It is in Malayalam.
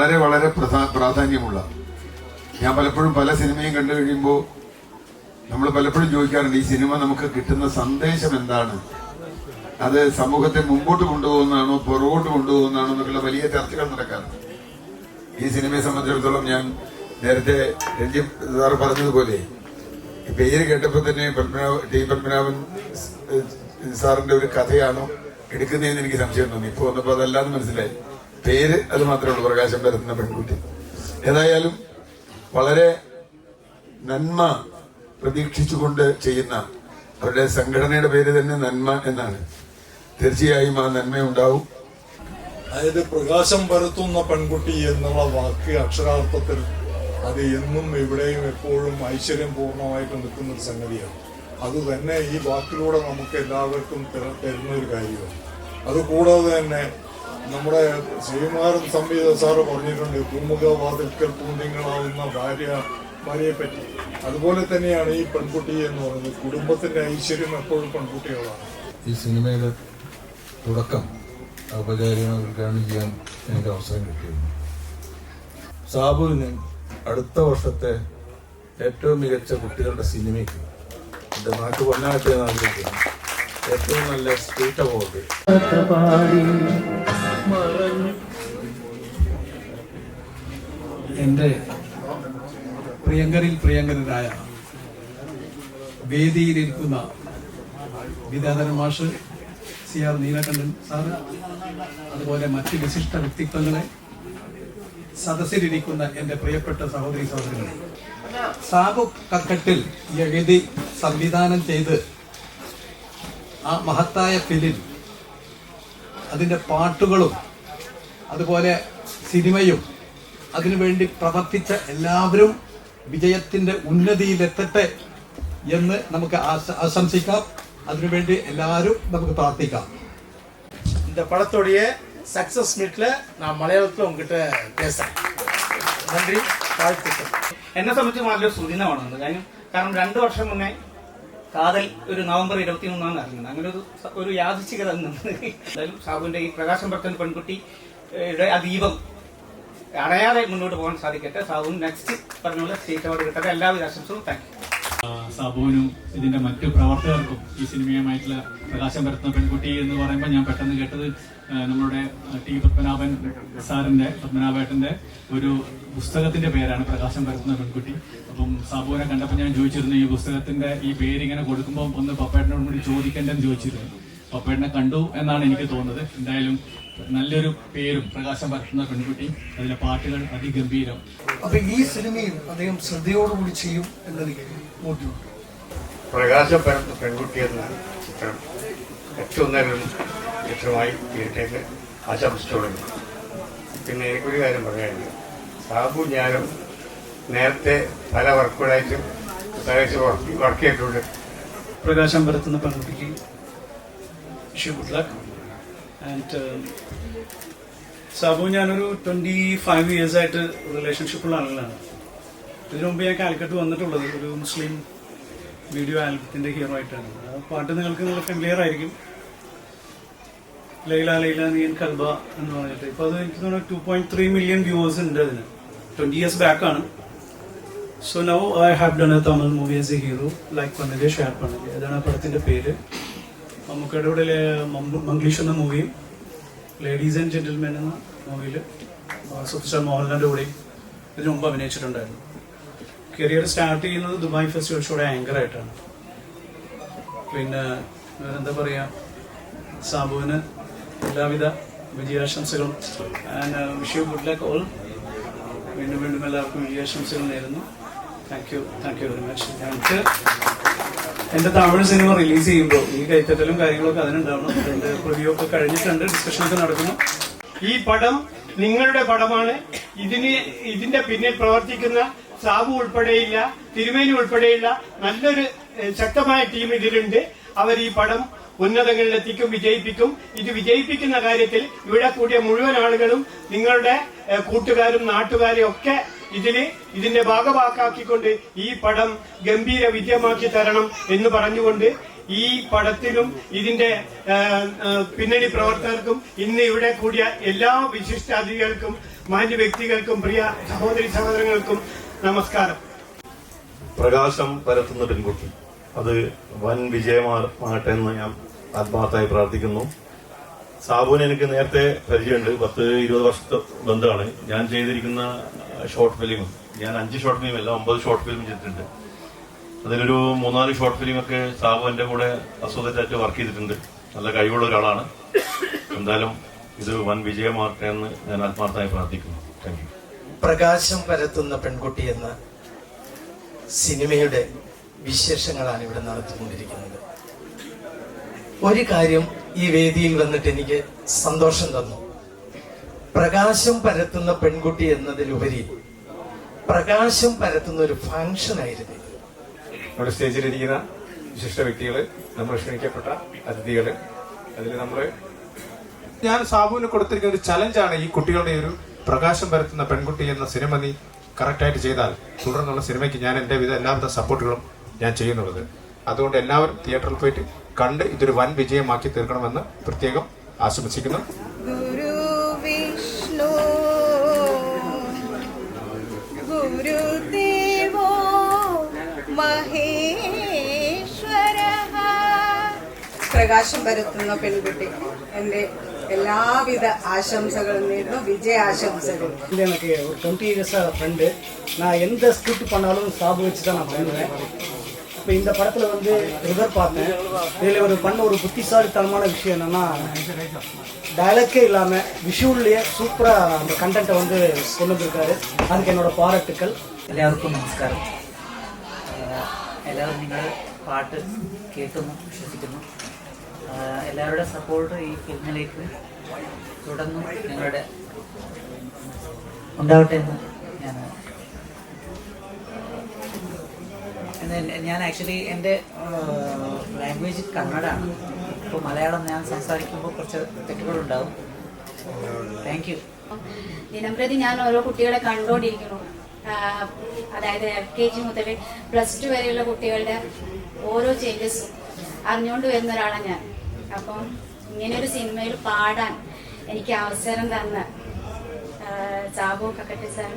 വളരെ വളരെ പ്രാധാന്യമുള്ള. ഞാൻ പലപ്പോഴും പല സിനിമയും കണ്ടു കഴിയുമ്പോൾ നമ്മൾ പലപ്പോഴും ചോദിക്കാറുണ്ട്, ഈ സിനിമ നമുക്ക് കിട്ടുന്ന സന്ദേശം എന്താണ്? അത് സമൂഹത്തെ മുമ്പോട്ട് കൊണ്ടുപോകുന്നതാണോ പുറകോട്ട് കൊണ്ടുപോകുന്നതാണോ എന്നൊക്കെയുള്ള വലിയ ചർച്ചകൾ നടക്കാറുണ്ട്. ഈ സിനിമയെ സംബന്ധിച്ചിടത്തോളം ഞാൻ നേരത്തെ രഞ്ജിത്ത് സാറ് പറഞ്ഞതുപോലെ പേര് കേട്ടപ്പോൾ തന്നെ പത്മനാഭൻ സാറിന്റെ ഒരു കഥയാണോ എടുക്കുന്നതെന്ന് എനിക്ക് സംശയം തോന്നി. ഇപ്പൊ വന്നപ്പോൾ അതല്ലാന്ന് മനസ്സിലായി. പേര് അത് മാത്രമേ ഉള്ളൂ, പ്രകാശം പരത്തുന്ന പെൺകുട്ടി. ഏതായാലും വളരെ നന്മ പ്രതീക്ഷിച്ചുകൊണ്ട് ചെയ്യുന്ന അവരുടെ സംഘടനയുടെ പേര് തന്നെ നന്മ എന്നാണ്. തീർച്ചയായും ആ നന്മയുണ്ടാവും. അതായത് പ്രകാശം പരത്തുന്ന പെൺകുട്ടി എന്നുള്ള വാക്ക് അക്ഷരാർത്ഥത്തിൽ അത് എന്നും എവിടെയും എപ്പോഴും ഐശ്വര്യം പൂർണ്ണമായിട്ട് നിൽക്കുന്ന ഒരു സംഗതിയാണ്. അത് തന്നെ ഈ വാക്കിലൂടെ നമുക്ക് എല്ലാവർക്കും തരുന്ന ഒരു കാര്യമാണ്. അതുകൂടാതെ തന്നെ നമ്മുടെ ശ്രീകുമാരൻ സംവിധാന സാറ് പറഞ്ഞിട്ടുണ്ട്, പൂമുഖവാതിൽക്കൽ പൂന്തിങ്ങളാവുന്ന ഭാര്യയെ പറ്റി. അതുപോലെ തന്നെയാണ് ഈ പെൺകുട്ടി എന്ന് പറയുന്നത്. കുടുംബത്തിന്റെ ഐശ്വര്യം എപ്പോഴും പെൺകുട്ടികളാണ്. ഈ സിനിമയുടെ തുടക്കം ഔപചാരികമായി ഉദ്ഘാടനം ചെയ്യാൻ എനിക്ക് അവസരം കിട്ടിയിരുന്നു. സാബുവിന് അടുത്ത വർഷത്തെ ഏറ്റവും മികച്ച കുട്ടികളുടെ സിനിമയ്ക്ക് എൻ്റെ നാട്ടു പൊന്നാട്ടെ ആഗ്രഹിക്കുന്നു ഏറ്റവും നല്ല സ്റ്റേറ്റ് അവാർഡ്. എൻ്റെ പ്രിയങ്കരരായ വേദിയിലിരിക്കുന്ന വിദ്യാധരൻ മാഷ്, CR നീലകണ്ഠൻ സാറ്, അതുപോലെ മറ്റ് വിശിഷ്ട വ്യക്തിത്വങ്ങളെ, സദസ്സിലിരിക്കുന്ന എൻ്റെ പ്രിയപ്പെട്ട സഹോദരി സഹോദരങ്ങളെ, സാബു കക്കട്ടിൽ എഴുതി സംവിധാനം ചെയ്ത് ആ മഹത്തായ ഫിലിം, അതിൻ്റെ പാട്ടുകളും അതുപോലെ സിനിമയും അതിനുവേണ്ടി പ്രവർത്തിച്ച എല്ലാവരും വിജയത്തിൻ്റെ ഉന്നതിയിലെത്തട്ടെ എന്ന് നമുക്ക് ആശംസിക്കാം. അതിനുവേണ്ടി எல்லாரும் நமக்கு பிரார்த்திக்கலாம். இந்த படத்துடைய சக்சஸ் மீட்ல நான் மலையாளத்தில் உங்ககிட்ட பேசுறேன். നന്ദി, வாழ்த்துக்கள். എന്നെ സംബന്ധിച്ച് നല്ലൊരു സുദിനമാണ്. കാരണം 2 വർഷം മുന്നേ കാതൽ ഒരു നവംബർ 23 അറിഞ്ഞത്. അങ്ങനെ ഒരു യാദൃച്ഛികത എന്തായാലും സാബുവിന്റെ ഈ പ്രകാശം പരത്തുന്ന പെൺകുട്ടിയുടെ ആ ദീപം അടയാതെ മുന്നോട്ട് പോകാൻ സാധിക്കട്ടെ. സാബുവിന് നെക്സ്റ്റ് പറഞ്ഞ പോലെ സ്റ്റേറ്റ് അവാർഡ് കിട്ടട്ടെ. എല്ലാവിധ ആശംസകളും. Thank you. സാബുവിനും ഇതിന്റെ മറ്റു പ്രവർത്തകർക്കും ഈ സിനിമയുമായിട്ടുള്ള പ്രകാശം പരത്തുന്ന പെൺകുട്ടി എന്ന് പറയുമ്പോൾ ഞാൻ പെട്ടെന്ന് കേട്ടത് നമ്മുടെ പത്മനാഭൻ സാറിന്റെ, പത്മനാഭേട്ടന്റെ ഒരു പുസ്തകത്തിന്റെ പേരാണ് പ്രകാശം പരത്തുന്ന പെൺകുട്ടി. അപ്പം സാബുവിനെ കണ്ടപ്പോൾ ഞാൻ ചോദിച്ചിരുന്നു, ഈ പുസ്തകത്തിന്റെ ഈ പേര് ഇങ്ങനെ കൊടുക്കുമ്പോൾ ഒന്ന് പപ്പേട്ടനോട് കൂടി ചോദിക്കേണ്ടെന്ന് ചോദിച്ചിരുന്നു. പപ്പേട്ടനെ കണ്ടു എന്നാണ് എനിക്ക് തോന്നുന്നത്. എന്തായാലും നല്ലൊരു പേരും പ്രകാശം പരത്തുന്ന പെൺകുട്ടി, അതിലെ പാട്ടുകൾ അതിഗംഭീരം. അപ്പൊ ഈ സിനിമയും അദ്ദേഹം ശ്രദ്ധയോടുകൂടി ചെയ്യും എന്നെനിക്ക് ബോധ്യമുണ്ട്. പ്രകാശം പരത്തുന്ന പെൺകുട്ടി എന്ന ചിത്രം ഏറ്റവും നല്ലൊരു ചിത്രമായി തീരട്ടേക്ക് ആശംസിച്ചോളുന്നു. പിന്നെ എനിക്കൊരു കാര്യം പറയാനുണ്ട്. സാബു ഞാനും നേരത്തെ പല വർക്കുകളായിട്ട് വർക്ക് ചെയ്തിട്ടുണ്ട്. പ്രകാശം പരത്തുന്ന പെൺകുട്ടിക്ക് ഗുഡ് ലക്ക്. ആൻഡ് സാബു ഞാനൊരു 25 ഇയേഴ്സായിട്ട് റിലേഷൻഷിപ്പുള്ള ആളുകളാണ്. ഇതിനു മുമ്പ് ഞാൻ കാലിക്കറ്റ് വന്നിട്ടുള്ളത് ഒരു മുസ്ലിം വീഡിയോ ആൽബത്തിന്റെ ഹീറോ ആയിട്ടാണ്. ആ പാട്ട് നിങ്ങൾക്ക് നല്ല ഫെമിലിയർ ആയിരിക്കും. ലൈല ലൈല നീൻ കൽബ എന്ന് പറഞ്ഞിട്ട് ഇപ്പൊ അത് എനിക്ക് തോന്നുന്നു 2.3 മില്യൺ വ്യൂവേഴ്സ് ഉണ്ട്. അതിന് 20 ഇയേഴ്സ് ബാക്ക് ആണ്. So now I have done A Tamil movie as A hero like പണ്ടേ ഷെയർ പണ്ടേ. അതാണ് ആ പടത്തിന്റെ പേര്. മമ്മൂക്കയുടെ കൂടെ മംഗ്ലീഷ് എന്ന മൂവിയും ലേഡീസ് ആൻഡ് ജെന്റിൽമെൻ എന്ന മൂവിയിൽ സൂപ്പർ സ്റ്റാർ മോഹൻലാലിന്റെ കൂടെയും ഇതിനു മുമ്പ് അഭിനയിച്ചിട്ടുണ്ടായിരുന്നു. കരിയർ സ്റ്റാർട്ട് ചെയ്യുന്നത് ദുബായ് ഫെസ്റ്റിവൽ ഷോയുടെ ആങ്കർ ആയിട്ടാണ്. പിന്നെ എന്താ പറയാ, സാബുവിന് എല്ലാവിധ വിജയാശംസകളും. And wish you good luck all. വീണ്ടും വീണ്ടും എല്ലാവർക്കും വിജയാശംസകൾ നേരുന്നു. Thank you very much. ഞങ്ങൾക്ക് എന്റെ തമിഴ് സിനിമ റിലീസ് ചെയ്യുമ്പോൾ ഈ കൈത്തട്ടലും കാര്യങ്ങളൊക്കെ അതിനുണ്ടാവണം. അതിന്റെ പ്രിവ്യൂ ഒക്കെ കഴിഞ്ഞിട്ടുണ്ട്, ഡിസ്കഷനൊക്കെ നടക്കുന്നു. ഈ പടം നിങ്ങളുടെ പടമാണ്. ഇതിന്റെ പിന്നിൽ പ്രവർത്തിക്കുന്ന സാബു ഉൾപ്പെടെയില്ല, തിരുമേനി ഉൾപ്പെടെയുള്ള നല്ലൊരു ശക്തമായ ടീം ഇതിലുണ്ട്. അവർ ഈ പടം ഉന്നതങ്ങളിലെത്തിക്കും, വിജയിപ്പിക്കും. ഇത് വിജയിപ്പിക്കുന്ന കാര്യത്തിൽ ഇവിടെ കൂടിയ മുഴുവൻ ആളുകളും നിങ്ങളുടെ കൂട്ടുകാരും നാട്ടുകാരും ഒക്കെ ഇതിന്റെ ഭാഗമാക്കിക്കൊണ്ട് ഈ പടം ഗംഭീര വിജയമാക്കി തരണം എന്ന് പറഞ്ഞുകൊണ്ട് ഈ പടത്തിനും ഇതിന്റെ പിന്നണി പ്രവർത്തകർക്കും ഇന്ന് ഇവിടെ കൂടിയ എല്ലാ വിശിഷ്ടാതിഥികൾക്കും മാന്യ വ്യക്തികൾക്കും പ്രിയ സഹോദരി സഹോദരങ്ങൾക്കും നമസ്കാരം. പ്രകാശം പരത്തുന്ന പെൺകുട്ടി അത് വൻ വിജയമാകട്ടെ എന്ന് ഞാൻ ആത്മാർത്ഥമായി പ്രാർത്ഥിക്കുന്നു. സാബുവിന് എനിക്ക് നേരത്തെ പരിചയമുണ്ട്. 10-20 വർഷത്തെ ബന്ധമാണ്. ഞാൻ ചെയ്തിരിക്കുന്ന ഷോർട്ട് ഫിലിം, ഞാൻ 5 ഷോർട്ട് ഫിലിം അല്ല 9 ഷോർട്ട് ഫിലിം ചെയ്തിട്ടുണ്ട്. അതിലൊരു 3-4 ഷോർട്ട് ഫിലിമൊക്കെ സാബു എൻ്റെ കൂടെ അസോസിയേറ്റായിട്ട് വർക്ക് ചെയ്തിട്ടുണ്ട്. നല്ല കഴിവുള്ള ഒരാളാണ്. എന്തായാലും ഇത് വൻ വിജയമാകട്ടെ എന്ന് ഞാൻ ആത്മാർത്ഥമായി പ്രാർത്ഥിക്കുന്നു. Thank you. പ്രകാശം പരത്തുന്ന പെൺകുട്ടി എന്ന സിനിമയുടെ വിശേഷങ്ങളാണ് ഇവിടെ നടത്തിക്കൊണ്ടിരിക്കുന്നത്. ഒരു കാര്യം ഈ വേദിയിൽ വന്നിട്ട് എനിക്ക് സന്തോഷം തന്നു. പ്രകാശം പരത്തുന്ന പെൺകുട്ടി എന്നതിലുപരി പ്രകാശം പരത്തുന്ന ഒരു ഫംഗ്ഷൻ ആയിരുന്നു. നമ്മുടെ സ്റ്റേജിലിരിക്കുന്ന വിശിഷ്ട വ്യക്തികൾ, നമ്മൾ ക്ഷണിക്കപ്പെട്ട അതിഥികൾ, അതിൽ ഞാൻ സാബുവിന് കൊടുത്തിരിക്കുന്ന ഒരു ചലഞ്ചാണ് ഈ കുട്ടികളുടെ ഒരു പ്രകാശം പരത്തുന്ന പെൺകുട്ടി എന്ന സിനിമ നീ കറക്റ്റായിട്ട് ചെയ്താൽ തുടർന്നുള്ള സിനിമയ്ക്ക് ഞാൻ എൻ്റെ എല്ലാവിധ സപ്പോർട്ടുകളും ഞാൻ ചെയ്യുന്നുള്ളത്. അതുകൊണ്ട് എല്ലാവരും തിയേറ്ററിൽ പോയിട്ട് കണ്ട് ഇതൊരു വൻ വിജയമാക്കി തീർക്കണമെന്ന് പ്രത്യേകം ആശംസിക്കുന്നു. ഗുരു വിഷ്ണു ഗുരുദേവോ മഹേശ്വര. പ്രകാശം പരത്തുന്ന പെൺകുട്ടി എൻ്റെ எல்லாவித ஆசம்சகளும் நேர்ந்தும் விஜய் ஆசம்சகள். எனக்கு ஒரு 20 இயர்ஸாக ஃப்ரெண்டு. நான் எந்த ஸ்கிரிப்ட் பண்ணாலும் சாபு வச்சு தான் நான் பண்ணுவேன். இப்போ இந்த படத்தில் வந்து ரிவர் பார்த்தேன். இதில் ஒரு புத்திசாலித்தனமான விஷயம் என்னென்னா, டைலாக்கே இல்லாமல் விஷுவல்லையே சூப்பராக அந்த கண்டென்ட்டை வந்து கொண்டு வந்திருக்காரு. அதுக்கு என்னோட பாராட்டுக்கள். എല്ലാവർക്കും നമസ്കാരം. എല്ലാവരും നിങ്ങളുടെ പാട്ട് കേൾക്കുന്നു, വിശ്വസിക്കുന്നു. എല്ലാവരുടെ സപ്പോർട്ട് ഈ ഫിലിമിലേക്ക് തുടർന്നും നിങ്ങളുടെ ഉണ്ടാവട്ടെ എന്ന് ഞാൻ ആക്ച്വലി എൻ്റെ ലാംഗ്വേജ് കന്നഡയാണ്. ഇപ്പോൾ മലയാളം ഞാൻ സംസാരിക്കുമ്പോൾ കുറച്ച് തെറ്റുകളുണ്ടാവും. Thank you. ദിനംപ്രതി ഞാൻ ഓരോ കുട്ടികളെ കണ്ടുകൊണ്ടിരിക്കുന്നു. അതായത് LKG മുതൽ +2 വരെയുള്ള കുട്ടികളുടെ ഓരോ ചേഞ്ചസും അറിഞ്ഞുകൊണ്ട് വരുന്ന ഒരാളാണ് ഞാൻ. അപ്പം ഇങ്ങനെയൊരു സിനിമയിൽ പാടാൻ എനിക്ക് അവസരം തന്ന സാബു കക്കട്ടി സാർ,